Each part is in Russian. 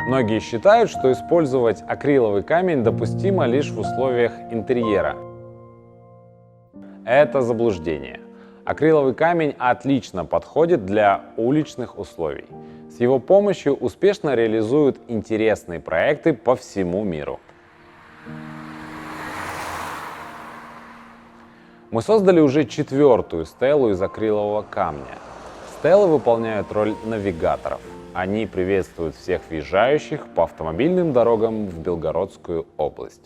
Многие считают, что использовать акриловый камень допустимо лишь в условиях интерьера. Это заблуждение. Акриловый камень отлично подходит для уличных условий. С его помощью успешно реализуют интересные проекты по всему миру. Мы создали уже 4-ю стелу из акрилового камня. Стелы выполняют роль навигаторов. Они приветствуют всех въезжающих по автомобильным дорогам в Белгородскую область.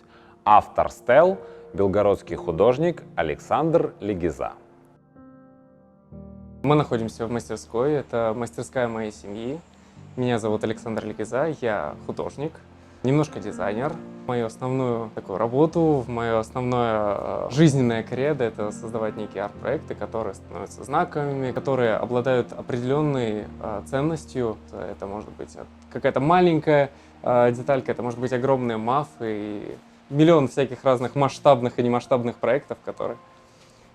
Автор стел – белгородский художник Александр Легиза. Мы находимся в мастерской. Это мастерская моей семьи. Меня зовут Александр Легиза, я художник, немножко дизайнер. Мою основную такую работу, мое основное жизненное кредо — это создавать некие арт-проекты, которые становятся знаковыми, которые обладают определенной ценностью. Это может быть какая-то маленькая деталька, это может быть огромные мафы и миллион всяких разных масштабных и немасштабных проектов, которые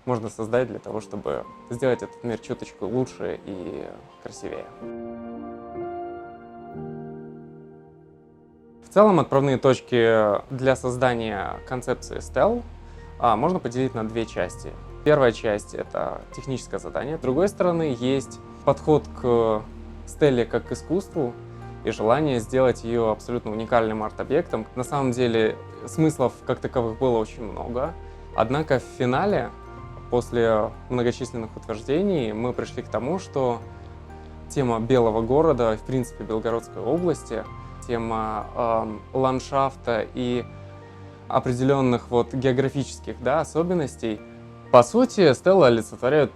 можно создать для того, чтобы сделать этот мир чуточку лучше и красивее. В целом, отправные точки для создания концепции стел можно поделить на 2 части. Первая часть — это техническое задание. С другой стороны, есть подход к стеле как к искусству и желание сделать ее абсолютно уникальным арт-объектом. На самом деле, смыслов как таковых было очень много. Однако в финале, после многочисленных утверждений, мы пришли к тому, что тема белого города, в принципе, Белгородской области, тема ландшафта и определенных географических особенностей. По сути, стелы олицетворяют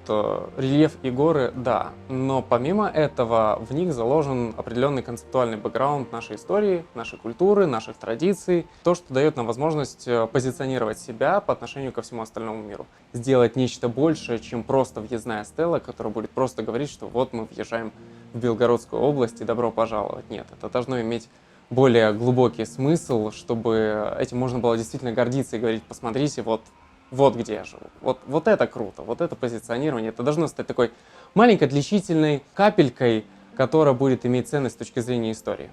рельеф и горы, да, но помимо этого в них заложен определенный концептуальный бэкграунд нашей истории, нашей культуры, наших традиций, то, что дает нам возможность позиционировать себя по отношению ко всему остальному миру. Сделать нечто большее, чем просто въездная стела, которая будет просто говорить, что вот мы въезжаем в Белгородскую область и добро пожаловать. Нет, это должно иметь более глубокий смысл, чтобы этим можно было действительно гордиться и говорить: посмотрите, вот где я живу. Вот это круто, вот это позиционирование. Это должно стать такой маленькой отличительной капелькой, которая будет иметь ценность с точки зрения истории.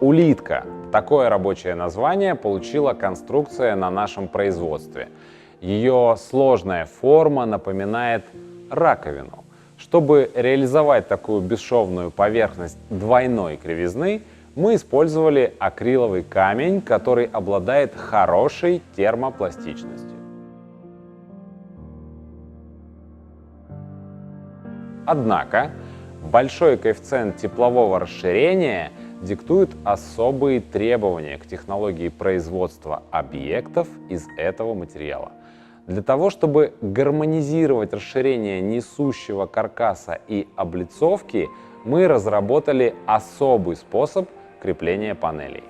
Улитка. Такое рабочее название получила конструкция на нашем производстве. Ее сложная форма напоминает раковину. Чтобы реализовать такую бесшовную поверхность двойной кривизны, мы использовали акриловый камень, который обладает хорошей термопластичностью. Однако, большой коэффициент теплового расширения диктует особые требования к технологии производства объектов из этого материала. Для того, чтобы гармонизировать расширение несущего каркаса и облицовки, мы разработали особый способ крепления панелей.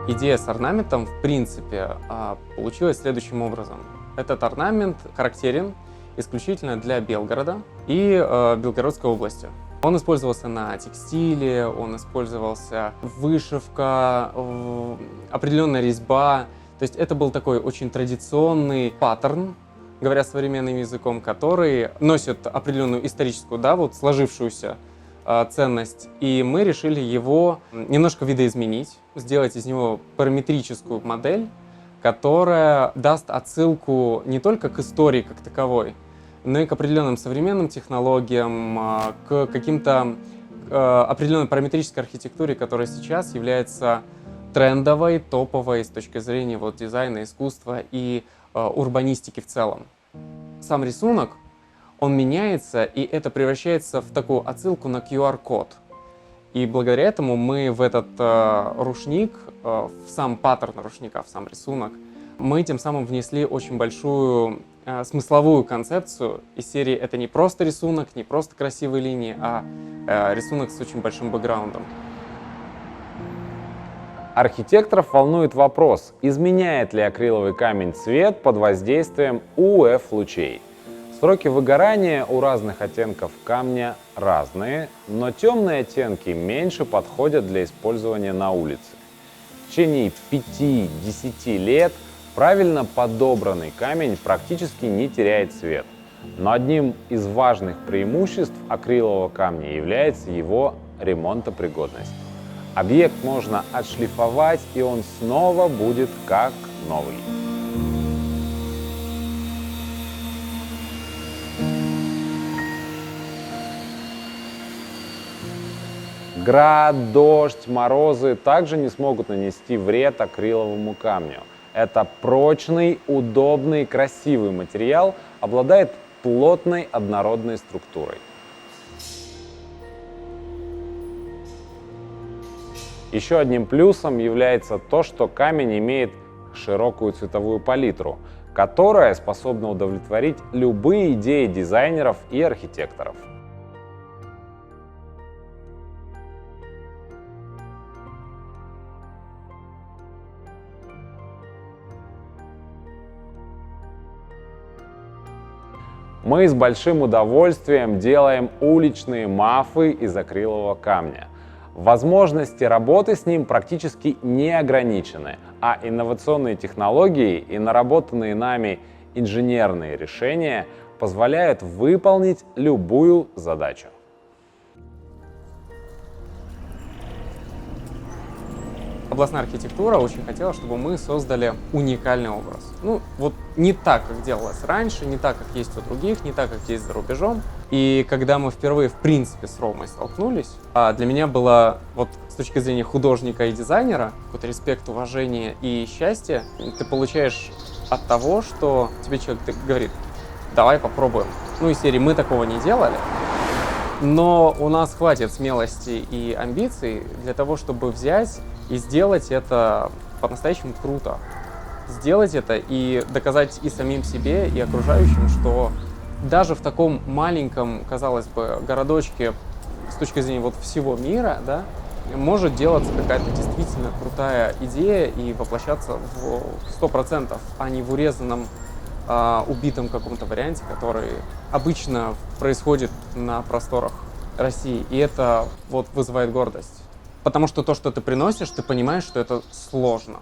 Идея с орнаментом, в принципе, получилась следующим образом. Этот орнамент характерен исключительно для Белгорода и Белгородской области. Он использовался на текстиле, он использовался вышивка, определенная резьба. То есть это был такой очень традиционный паттерн, говоря современным языком, который носит определенную историческую, сложившуюся ценность, и мы решили его немножко видоизменить, сделать из него параметрическую модель, которая даст отсылку не только к истории как таковой, но и к определенным современным технологиям, к каким-то определенной параметрической архитектуре, которая сейчас является трендовой, топовой с точки зрения дизайна, искусства и урбанистики в целом. Сам рисунок, он меняется, и это превращается в такую отсылку на QR-код. И благодаря этому мы в этот рушник, в сам паттерн рушника, в сам рисунок, мы тем самым внесли очень большую смысловую концепцию из серии «это не просто рисунок, не просто красивые линии, а рисунок с очень большим бэкграундом». Архитекторов волнует вопрос, изменяет ли акриловый камень цвет под воздействием УФ-лучей. Сроки выгорания у разных оттенков камня разные, но темные оттенки меньше подходят для использования на улице. В течение 5-10 лет правильно подобранный камень практически не теряет цвет. Но одним из важных преимуществ акрилового камня является его ремонтопригодность. Объект можно отшлифовать, и он снова будет как новый. Град, дождь, морозы также не смогут нанести вред акриловому камню. Это прочный, удобный, красивый материал, обладает плотной однородной структурой. Еще одним плюсом является то, что камень имеет широкую цветовую палитру, которая способна удовлетворить любые идеи дизайнеров и архитекторов. Мы с большим удовольствием делаем уличные мафы из акрилового камня. Возможности работы с ним практически не ограничены, а инновационные технологии и наработанные нами инженерные решения позволяют выполнить любую задачу. Областная архитектура очень хотела, чтобы мы создали уникальный образ. Ну, вот не так, как делалось раньше, не так, как есть у других, не так, как есть за рубежом. И когда мы впервые, в принципе, с Ромой столкнулись, для меня было, вот с точки зрения художника и дизайнера, какой-то респект, уважение и счастье ты получаешь от того, что тебе человек говорит: давай попробуем. Ну, из серии «мы такого не делали», но у нас хватит смелости и амбиций для того, чтобы взять и сделать это по-настоящему круто. Сделать это и доказать и самим себе, и окружающим, что даже в таком маленьком, казалось бы, городочке с точки зрения вот всего мира, да, может делаться какая-то действительно крутая идея и воплощаться в 100%, а не в урезанном, убитом каком-то варианте, который обычно происходит на просторах России. И это вот вызывает гордость. Потому что то, что ты приносишь, ты понимаешь, что это сложно.